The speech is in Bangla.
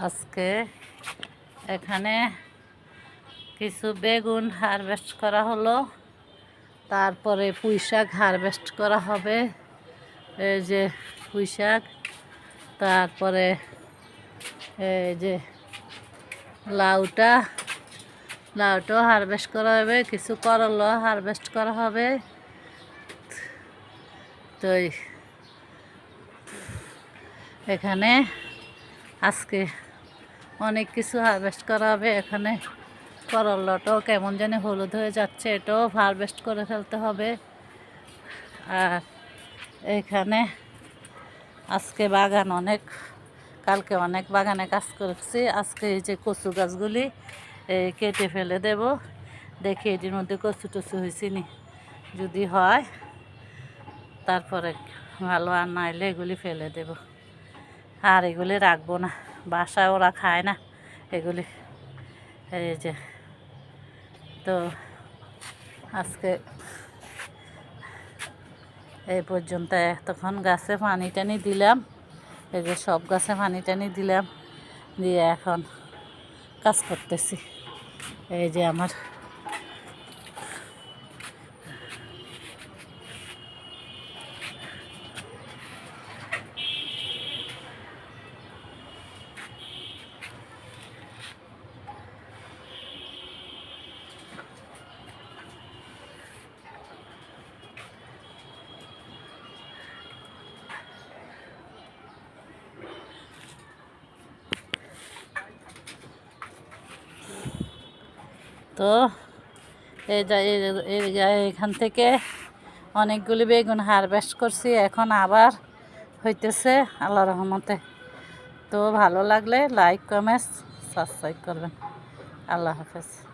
আজকে এখানে কিছু বেগুন হারভেস্ট করা হলো, তারপরে পুঁই শাক হারভেস্ট করা হবে। এই যে পুঁই শাক, তারপরে এই যে লাউটাও হারভেস্ট করা হবে, কিছু করলা হারভেস্ট করা হবে। তো এখানে আজকে অনেক কিছু হারভেস্ট করা হবে। এখানে করলাটাও কেমন জানি হলুদ হয়ে যাচ্ছে, এটাও হারভেস্ট করে ফেলতে হবে। আর এখানে আজকে কালকে অনেক বাগানে কাজ করেছি। আজকে এই যে কচু গাছগুলি কেটে ফেলে দেব, দেখি এটির মধ্যে কচু টচু হয়েছে নি, যদি হয় তারপরে ভালো, আর নাইলে এগুলি ফেলে দেব। আর এগুলি রাখবো না, বাসায় ওরা খায় না এগুলি। এই যে তো আজকে এই পর্যন্ত। তখন গাছে পানি টানি দিলাম, এই যে সব গাছে পানি টানি দিলাম, দিয়ে এখন কাজ করতেছি। এই যে আমার তো এখান থেকে অনেকগুলি বেগুন হারভেস্ট করছি, এখন আবার হইতেছে আল্লাহর রহমতে। তো ভালো লাগলে লাইক, কমেন্ট, সাবস্ক্রাইব করবেন। আল্লাহ হাফেজ।